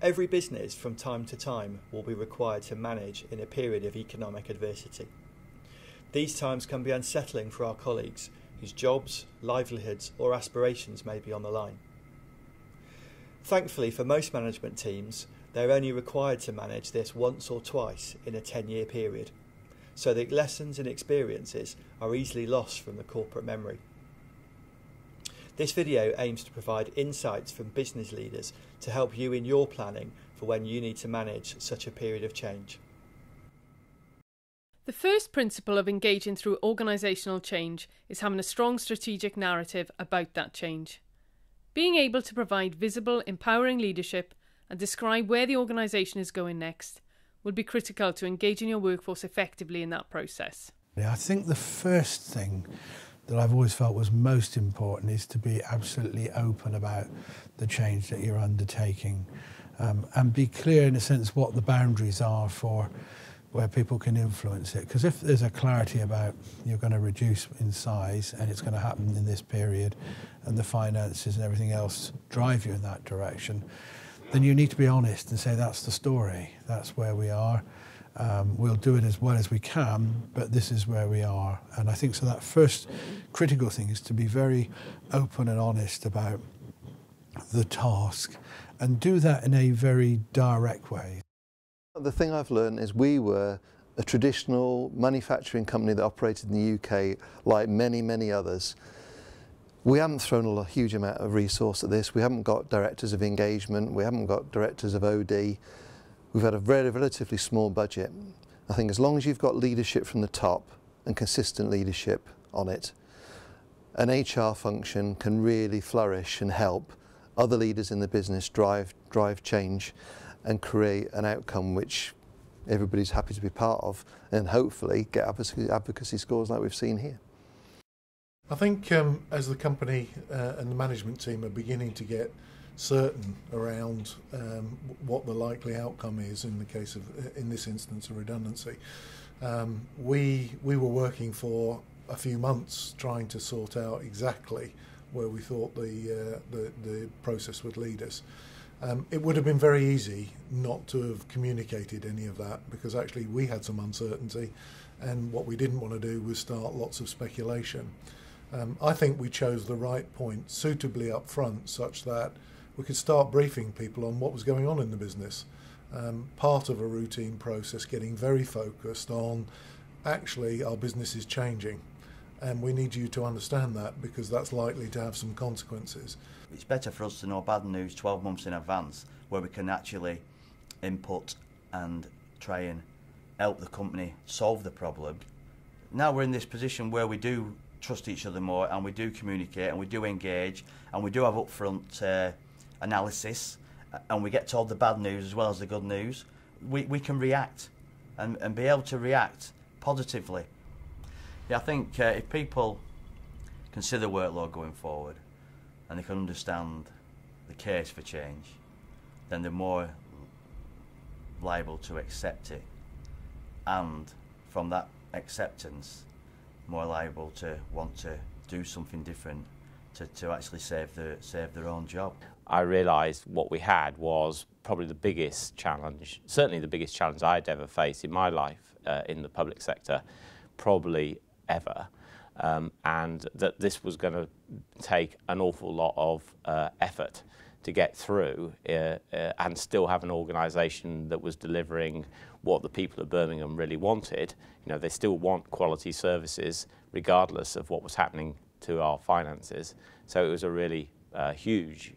Every business from time to time will be required to manage in a period of economic adversity. These times can be unsettling for our colleagues whose jobs, livelihoods or aspirations may be on the line. Thankfully for most management teams, they're only required to manage this once or twice in a 10-year period, so that lessons and experiences are easily lost from the corporate memory. This video aims to provide insights from business leaders to help you in your planning for when you need to manage such a period of change. The first principle of engaging through organisational change is having a strong strategic narrative about that change. Being able to provide visible, empowering leadership and describe where the organisation is going next will be critical to engaging your workforce effectively in that process. I think the first thing that I've always felt was most important is to be absolutely open about the change that you're undertaking, and be clear in a sense what the boundaries are for where people can influence it. Because if there's a clarity about you're going to reduce in size and it's going to happen in this period and the finances and everything else drive you in that direction, then you need to be honest and say that's the story, that's where we are. We'll do it as well as we can, but this is where we are. And I think so that first critical thing is to be very open and honest about the task and do that in a very direct way. The thing I've learned is we were a traditional manufacturing company that operated in the UK like many, many others. We haven't thrown a huge amount of resource at this. We haven't got directors of engagement. We haven't got directors of OD. We've had a relatively small budget. I think as long as you've got leadership from the top and consistent leadership on it, an HR function can really flourish and help other leaders in the business drive change and create an outcome which everybody's happy to be part of and hopefully get advocacy scores like we've seen here. I think as the company and the management team are beginning to get certain around what the likely outcome is in the case of, in this instance, a redundancy, we were working for a few months trying to sort out exactly where we thought the process would lead us. It would have been very easy not to have communicated any of that because actually we had some uncertainty and what we didn't want to do was start lots of speculation. I think we chose the right point suitably up front such that we could start briefing people on what was going on in the business. Part of a routine process, getting very focused on actually our business is changing and we need you to understand that because that's likely to have some consequences. It's better for us to know bad news 12 months in advance where we can actually input and try and help the company solve the problem. Now we're in this position where we do trust each other more and we do communicate and we do engage and we do have upfront analysis and we get told the bad news as well as the good news. We can react and be able to react positively. Yeah, I think if people consider workload going forward and they can understand the case for change, then they're more liable to accept it, and from that acceptance more liable to want to do something different to actually save their own job. I realised what we had was probably the biggest challenge, certainly the biggest challenge I'd ever faced in my life in the public sector, probably ever, and that this was going to take an awful lot of effort to get through and still have an organisation that was delivering what the people of Birmingham really wanted. You know, they still want quality services regardless of what was happening to our finances. So it was a really huge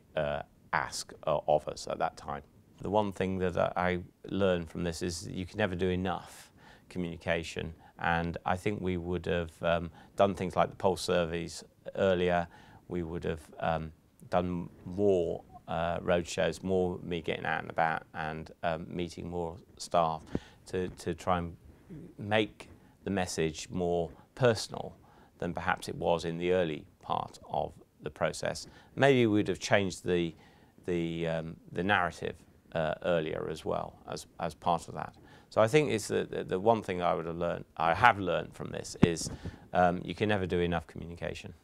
ask of us at that time. The one thing that I learned from this is that you can never do enough communication, and I think we would have done things like the pulse surveys earlier. We would have done more roadshows, more me getting out and about and meeting more staff to try and make the message more personal than perhaps it was in the early part of the process. Maybe we'd have changed the narrative earlier as well as part of that. So I think it's the one thing I would have learned, I have learned from this is you can never do enough communication.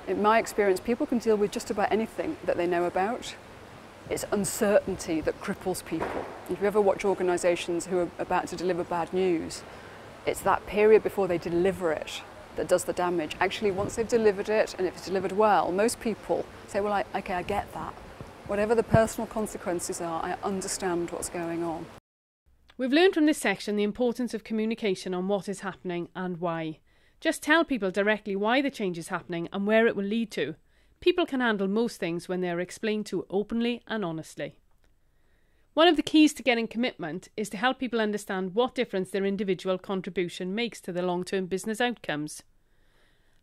In my experience, people can deal with just about anything that they know about. It's uncertainty that cripples people. If you ever watch organisations who are about to deliver bad news, it's that period before they deliver it that does the damage. Actually, once they've delivered it, and if it's delivered well, most people say, well, okay, I get that. Whatever the personal consequences are, I understand what's going on. We've learned from this section the importance of communication on what is happening and why. Just tell people directly why the change is happening and where it will lead to. People can handle most things when they are explained to openly and honestly. One of the keys to getting commitment is to help people understand what difference their individual contribution makes to the long-term business outcomes.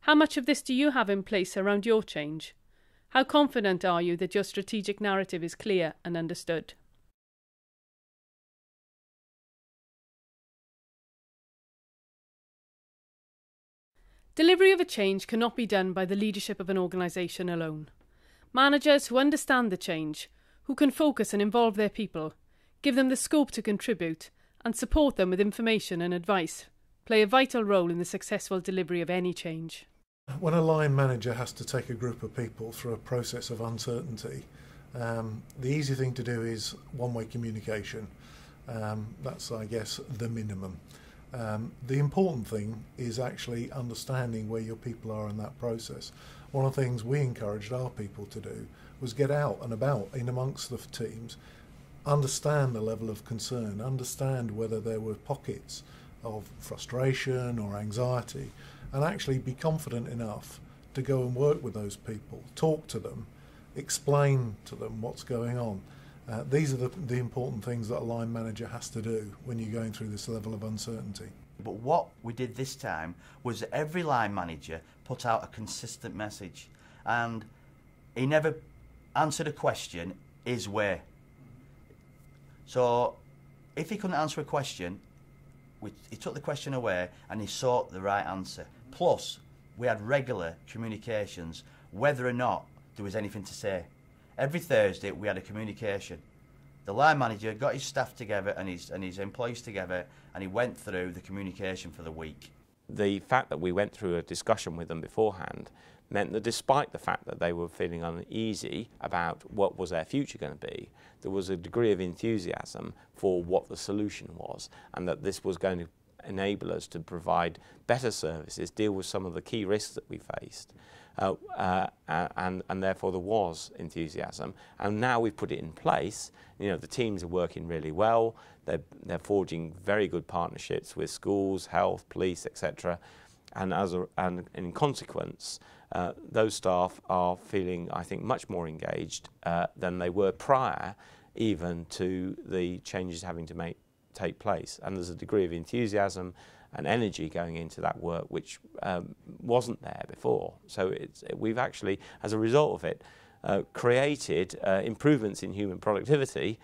How much of this do you have in place around your change? How confident are you that your strategic narrative is clear and understood? Delivery of a change cannot be done by the leadership of an organisation alone. Managers who understand the change, who can focus and involve their people, give them the scope to contribute, and support them with information and advice, play a vital role in the successful delivery of any change. When a line manager has to take a group of people through a process of uncertainty, the easy thing to do is one-way communication. That's, I guess, the minimum. The important thing is actually understanding where your people are in that process. One of the things we encouraged our people to do was get out and about in amongst the teams, understand the level of concern, understand whether there were pockets of frustration or anxiety, and actually be confident enough to go and work with those people, talk to them, explain to them what's going on. These are the important things that a line manager has to do when you're going through this level of uncertainty. But what we did this time was that every line manager put out a consistent message, and he never answered a question his way. So if he couldn't answer a question, he took the question away and he sought the right answer. Plus, we had regular communications whether or not there was anything to say. Every Thursday we had a communication. The line manager got his staff together and his employees together, and he went through the communication for the week. The fact that we went through a discussion with them beforehand meant that despite the fact that they were feeling uneasy about what was their future going to be, there was a degree of enthusiasm for what the solution was, and that this was going to enable us to provide better services, deal with some of the key risks that we faced. And therefore there was enthusiasm, and now we've put it in place. You know, the teams are working really well. They're forging very good partnerships with schools, health, police, etc. And in consequence, those staff are feeling, I think, much more engaged than they were prior, even to the changes having to take place. And there's a degree of enthusiasm and energy going into that work which wasn't there before. So we've actually, as a result of it, created improvements in human productivity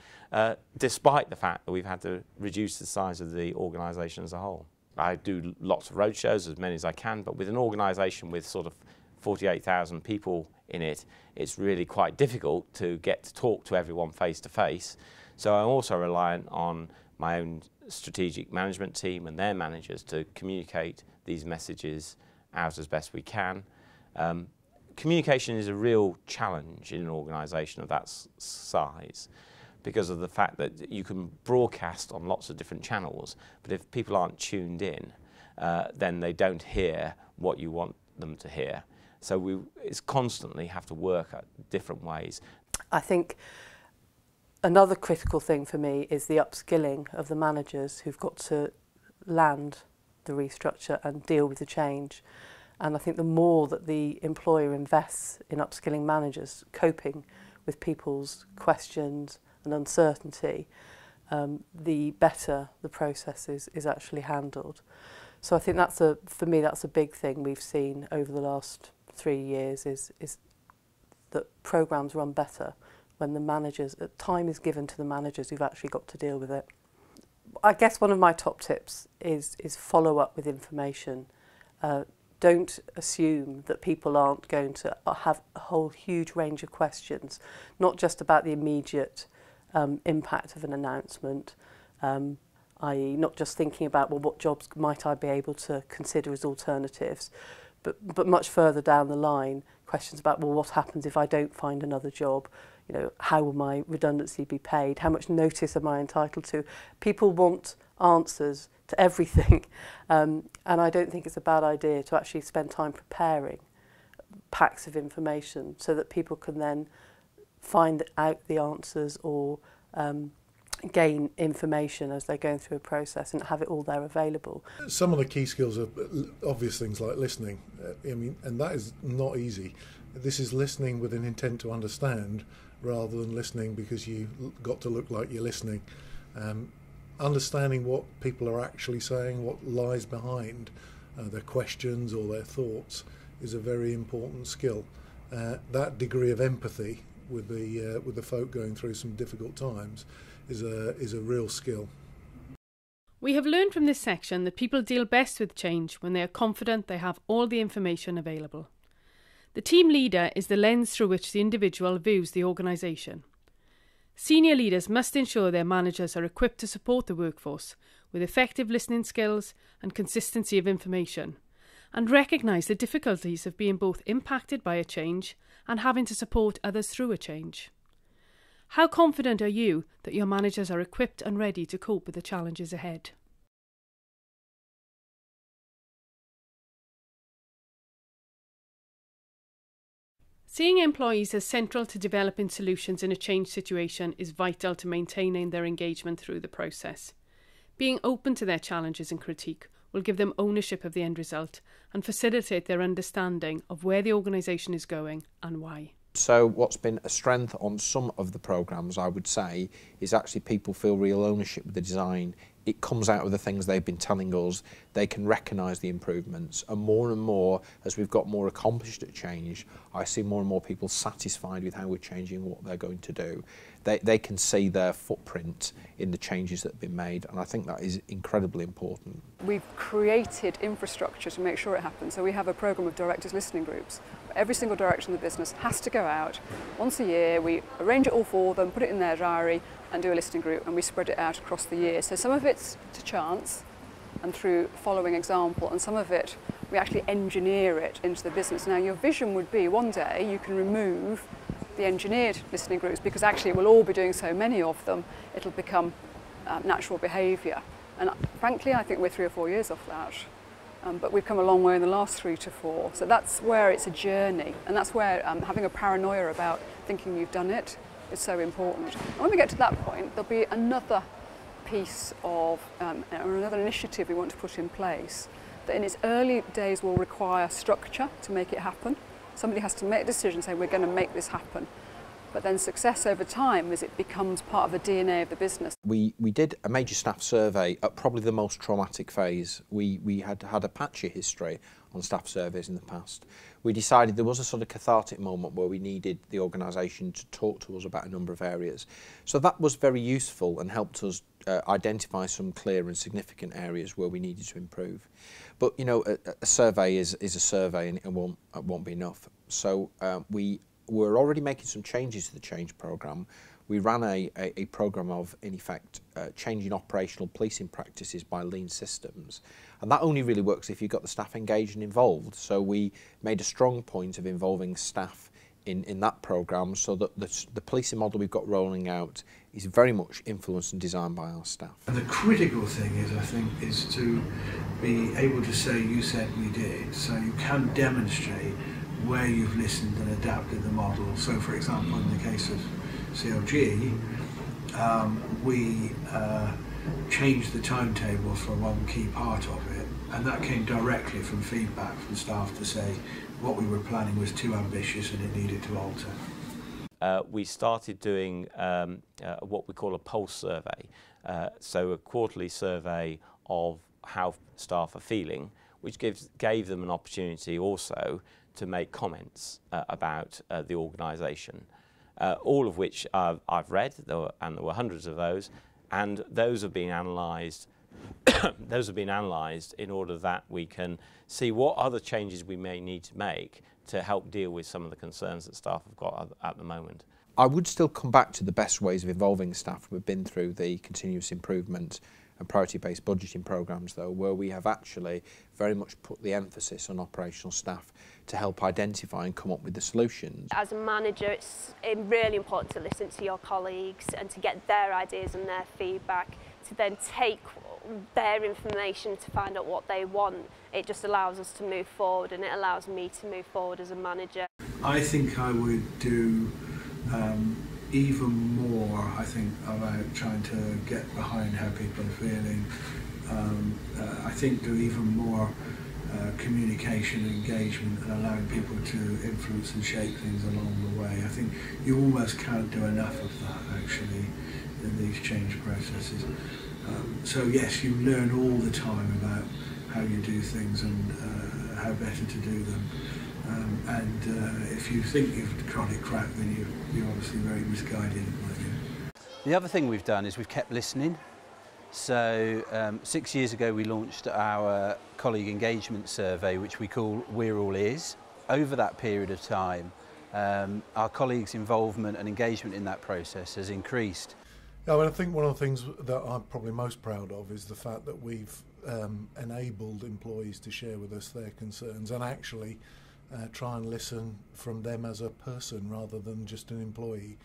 despite the fact that we've had to reduce the size of the organisation as a whole. I do lots of roadshows, as many as I can, but with an organisation with sort of 48,000 people in it, it's really quite difficult to get to talk to everyone face to face. So I'm also reliant on my own strategic management team and their managers to communicate these messages out as best we can. Communication is a real challenge in an organisation of that size because of the fact that you can broadcast on lots of different channels, but if people aren't tuned in, then they don't hear what you want them to hear. So we constantly have to work at different ways. I think another critical thing for me is the upskilling of the managers who've got to land the restructure and deal with the change. And I think the more that the employer invests in upskilling managers, coping with people's questions and uncertainty, the better the process is actually handled. So I think for me that's a big thing we've seen over the last 3 years is that programmes run better when the managers, time is given to the managers who've actually got to deal with it. I guess one of my top tips is follow up with information. Don't assume that people aren't going to have a whole huge range of questions, not just about the immediate impact of an announcement, i.e. not just thinking about, well, what jobs might I be able to consider as alternatives, but much further down the line, questions about, well, what happens if I don't find another job? you know, how will my redundancy be paid? How much notice am I entitled to? People want answers to everything, and I don't think it's a bad idea to actually spend time preparing packs of information so that people can then find out the answers or gain information as they're going through a process and have it all there available. Some of the key skills are obvious things like listening. I mean, and that is not easy. This is listening with an intent to understand rather than listening because you got to look like you're listening. Understanding what people are actually saying, what lies behind their questions or their thoughts is a very important skill. That degree of empathy with the folk going through some difficult times is a real skill. We have learned from this section that people deal best with change when they are confident they have all the information available. The team leader is the lens through which the individual views the organisation. Senior leaders must ensure their managers are equipped to support the workforce with effective listening skills and consistency of information, and recognise the difficulties of being both impacted by a change and having to support others through a change. How confident are you that your managers are equipped and ready to cope with the challenges ahead? Seeing employees as central to developing solutions in a change situation is vital to maintaining their engagement through the process. Being open to their challenges and critique will give them ownership of the end result and facilitate their understanding of where the organisation is going and why. So what's been a strength on some of the programmes, I would say, is actually people feel real ownership with the design. It comes out of the things they've been telling us. They can recognise the improvements, and more, as we've got more accomplished at change, I see more and more people satisfied with how we're changing what they're going to do. They can see their footprint in the changes that have been made, and I think that is incredibly important. We've created infrastructure to make sure it happens. So we have a programme of directors' listening groups. Every single director in the business has to go out once a year. We arrange it all for them, put it in their diary and do a listening group, and we spread it out across the year. So some of it's to chance and through following example, and some of it we actually engineer it into the business. Now your vision would be one day you can remove the engineered listening groups, because actually we'll all be doing so many of them, it'll become natural behaviour. And frankly, I think we're 3 or 4 years off that. But we've come a long way in the last 3 to 4. So that's where it's a journey, and that's where having a paranoia about thinking you've done it is so important. And when we get to that point, there'll be another piece of, or another initiative we want to put in place that in its early days will require structure to make it happen. Somebody has to make a decision, say we're going to make this happen. But then success over time as it becomes part of the DNA of the business. We did a major staff survey at probably the most traumatic phase. We had a patchy history on staff surveys in the past. We decided there was a sort of cathartic moment where we needed the organisation to talk to us about a number of areas. So that was very useful and helped us identify some clear and significant areas where we needed to improve. But you know, a survey is a survey, and it won't be enough. So we're already making some changes to the change programme. We ran a programme of, in effect, changing operational policing practices by lean systems. And that only really works if you've got the staff engaged and involved. So we made a strong point of involving staff in that programme, so that the policing model we've got rolling out is very much influenced and designed by our staff. And the critical thing is, I think, is to be able to say, you said we did, so you can demonstrate where you've listened and adapted the model. So for example, in the case of CLG, we changed the timetable for one key part of it, and that came directly from feedback from staff to say what we were planning was too ambitious and it needed to alter. We started doing what we call a pulse survey, so a quarterly survey of how staff are feeling, which gave them an opportunity also to make comments about the organisation, all of which I've read, and there were hundreds of those, and those have been analysed. Those have been analysed in order that we can see what other changes we may need to make to help deal with some of the concerns that staff have got at the moment. I would still come back to the best ways of involving staff. We've been through the continuous improvement and priority-based budgeting programs, though, where we have actually very much put the emphasis on operational staff to help identify and come up with the solutions. As a manager, it's really important to listen to your colleagues and to get their ideas and their feedback, to then take their information to find out what they want. It just allows us to move forward, and it allows me to move forward as a manager. I think I would do even more, I think, about trying to get behind how people are feeling. I think do even more communication and engagement and allowing people to influence and shape things along the way. I think you almost can't do enough of that, actually, in these change processes. So yes, you learn all the time about how you do things and how better to do them. If you think you've got it cracked, then you're obviously very misguided, in my view. The other thing we've done is we've kept listening. So 6 years ago we launched our colleague engagement survey, which we call We're All Ears. Over that period of time, our colleagues' involvement and engagement in that process has increased. Yeah, well, I think one of the things that I'm probably most proud of is the fact that we've enabled employees to share with us their concerns and actually try and listen from them as a person rather than just an employee.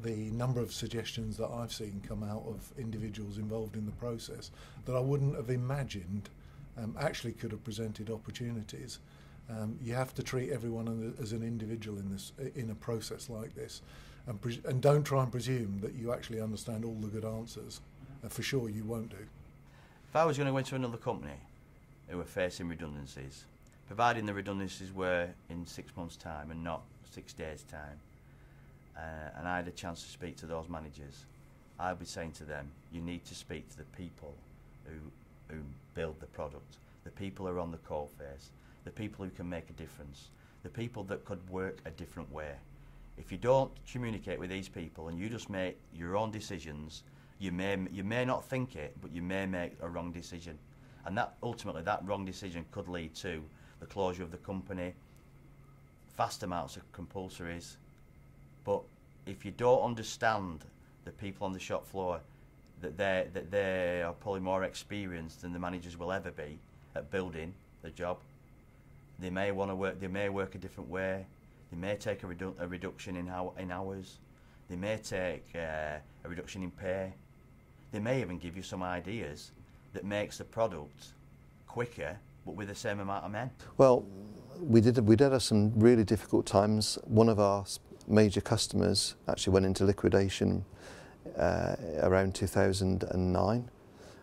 The number of suggestions that I've seen come out of individuals involved in the process that I wouldn't have imagined actually could have presented opportunities. You have to treat everyone as an individual in a process like this, and don't try and presume that you actually understand all the good answers. For sure you won't do. If I was going to go into another company who were facing redundancies, providing the redundancies were in 6 months' time and not 6 days' time, and I had a chance to speak to those managers, I'd be saying to them, you need to speak to the people who build the product, the people who are on the coalface, the people who can make a difference, the people that could work a different way. If you don't communicate with these people and you just make your own decisions, you may not think it, but you may make a wrong decision, and that ultimately that wrong decision could lead to the closure of the company, vast amounts of compulsories. But if you don't understand the people on the shop floor, that they are probably more experienced than the managers will ever be at building the job, they may want to work. They may work a different way. They may take a reduction in hours. They may take a reduction in pay. They may even give you some ideas that makes the product quicker, but with the same amount of men. Well, we did have some really difficult times. One of our major customers actually went into liquidation around 2009,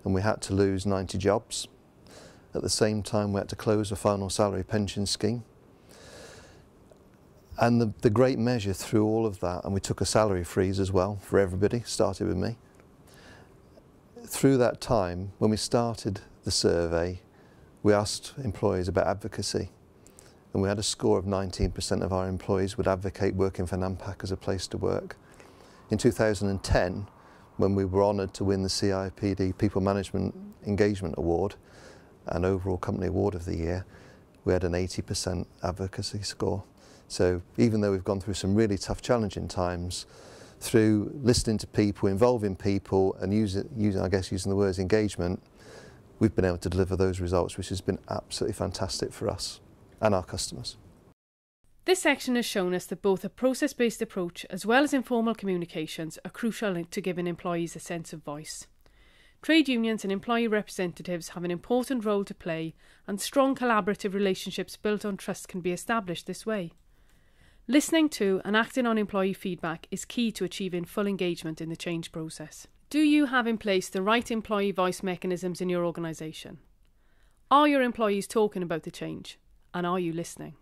and we had to lose 90 jobs. At the same time, we had to close a final salary pension scheme. And the great measure through all of that, and we took a salary freeze as well for everybody, started with me. Through that time, when we started the survey, we asked employees about advocacy, and we had a score of 19% of our employees would advocate working for Nampak as a place to work. In 2010, when we were honoured to win the CIPD People Management Engagement Award and overall Company Award of the Year, we had an 80% advocacy score. So even though we've gone through some really tough, challenging times, through listening to people, involving people, and using the words engagement, we've been able to deliver those results, which has been absolutely fantastic for us and our customers. This section has shown us that both a process-based approach as well as informal communications are crucial to giving employees a sense of voice. Trade unions and employee representatives have an important role to play, and strong collaborative relationships built on trust can be established this way. Listening to and acting on employee feedback is key to achieving full engagement in the change process. Do you have in place the right employee voice mechanisms in your organisation? Are your employees talking about the change? And are you listening?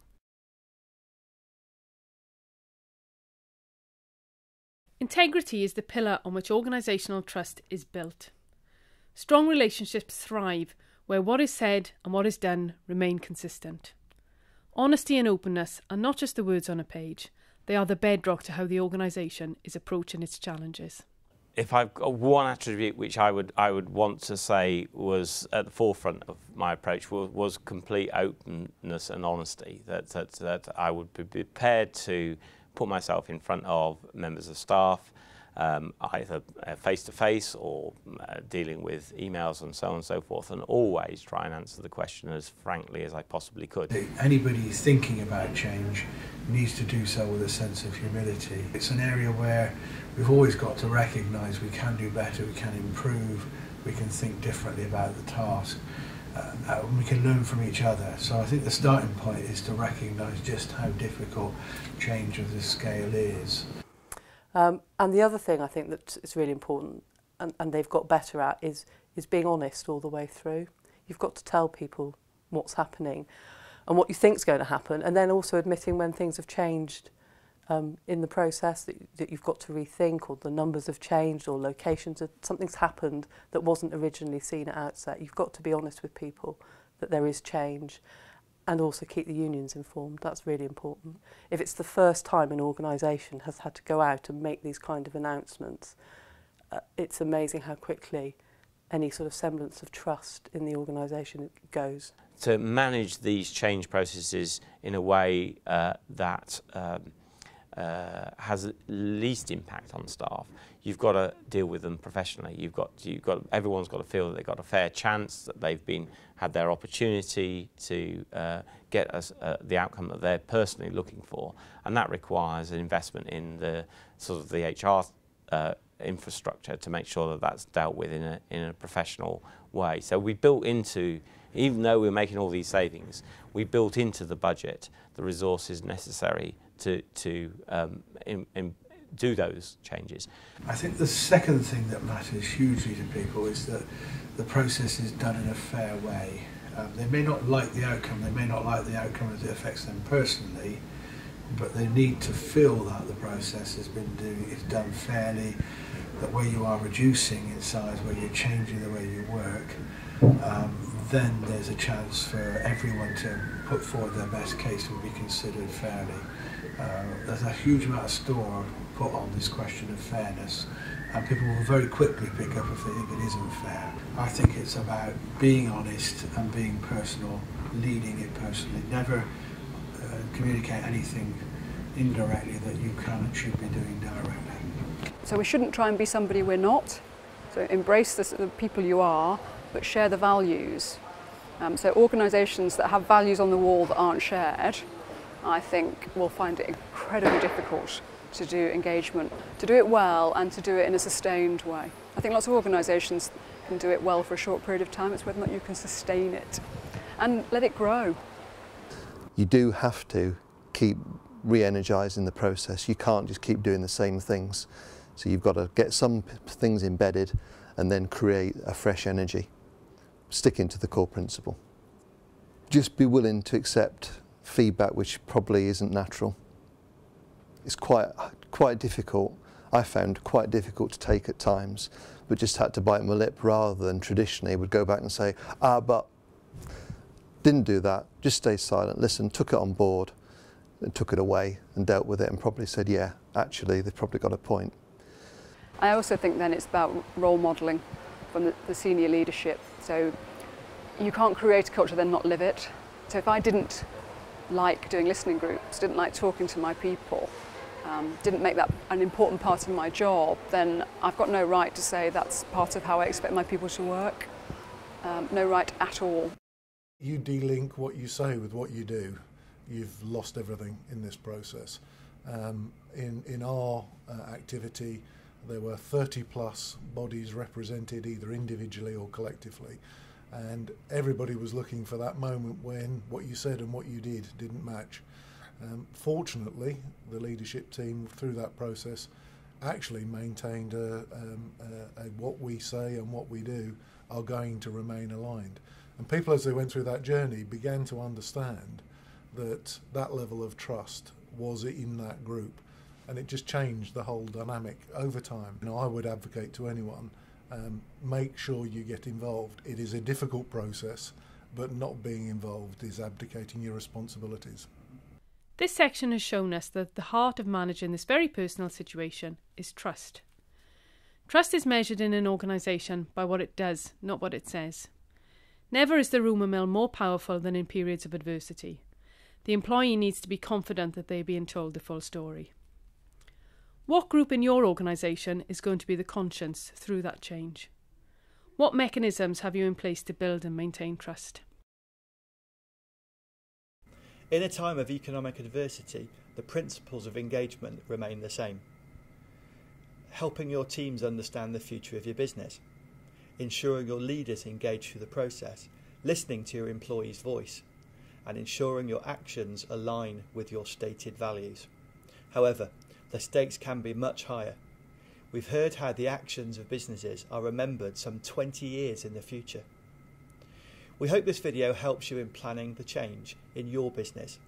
Integrity is the pillar on which organisational trust is built. Strong relationships thrive where what is said and what is done remain consistent. Honesty and openness are not just the words on a page, they are the bedrock to how the organisation is approaching its challenges. If I've got one attribute which I would want to say was at the forefront of my approach was complete openness and honesty, that I would be prepared to put myself in front of members of staff either face-to-face or dealing with emails and so on and so forth, and always try and answer the question as frankly as I possibly could. Anybody thinking about change needs to do so with a sense of humility. It's an area where we've always got to recognise we can do better, we can improve, we can think differently about the task. We can learn from each other. So I think the starting point is to recognise just how difficult change of this scale is. And the other thing I think that is really important, and they've got better at, is being honest all the way through. You've got to tell people what's happening and what you think is going to happen, and then also admitting when things have changed in the process, that you've got to rethink, or the numbers have changed, or locations, something's happened that wasn't originally seen at outset. You've got to be honest with people that there is change, and also keep the unions informed. That's really important. If it's the first time an organisation has had to go out and make these kind of announcements, it's amazing how quickly any sort of semblance of trust in the organisation goes. To manage these change processes in a way that has least impact on staff, you've got to deal with them professionally. Everyone's got to feel that they've got a fair chance, that they've had their opportunity to get us the outcome that they're personally looking for, and that requires an investment in the sort of the HR infrastructure to make sure that that's dealt with in a professional way. So we built into, even though we're making all these savings, we built into the budget the resources necessary to do those changes. I think the second thing that matters hugely to people is that the process is done in a fair way. They may not like the outcome, as it affects them personally, but they need to feel that the process is done fairly, that where you are reducing in size, where you're changing the way you work, then there's a chance for everyone to put forward their best case and be considered fairly. There's a huge amount of store put on this question of fairness, and people will very quickly pick up if they think it isn't fair. I think it's about being honest and being personal, leading it personally. Never communicate anything indirectly that you can and should be doing directly. So we shouldn't try and be somebody we're not. So embrace the people you are, but share the values. So organisations that have values on the wall that aren't shared, I think will find it incredibly difficult to do engagement, to do it well and to do it in a sustained way. I think lots of organisations can do it well for a short period of time. It's whether or not you can sustain it and let it grow. You do have to keep re-energising the process. You can't just keep doing the same things. So you've got to get some things embedded and then create a fresh energy, sticking to the core principle. Just be willing to accept feedback which probably isn't natural. It's quite difficult. I found quite difficult to take at times, but just had to bite my lip rather than traditionally would go back and say, but didn't do that, just stay silent, listen, took it on board and took it away and dealt with it and probably said, yeah, actually they've probably got a point. I also think then it's about role modelling from the senior leadership. So you can't create a culture then not live it. So if I didn't like doing listening groups, didn't like talking to my people, didn't make that an important part of my job, then I've got no right to say that's part of how I expect my people to work. No right at all. You de-link what you say with what you do, you've lost everything in this process. In our activity, there were 30 plus bodies represented either individually or collectively, and everybody was looking for that moment when what you said and what you did didn't match. Fortunately, the leadership team through that process actually maintained what we say and what we do are going to remain aligned. And people, as they went through that journey, began to understand that that level of trust was in that group, and it just changed the whole dynamic over time. I would advocate to anyone, make sure you get involved. It is a difficult process, but not being involved is abdicating your responsibilities. This section has shown us that the heart of managing this very personal situation is trust. Trust is measured in an organisation by what it does, not what it says. Never is the rumour mill more powerful than in periods of adversity. The employee needs to be confident that they are being told the full story. What group in your organisation is going to be the conscience through that change? What mechanisms have you in place to build and maintain trust? In a time of economic adversity, the principles of engagement remain the same. Helping your teams understand the future of your business, ensuring your leaders engage through the process, listening to your employees' voice, and ensuring your actions align with your stated values. However, the stakes can be much higher. We've heard how the actions of businesses are remembered some 20 years in the future. We hope this video helps you in planning the change in your business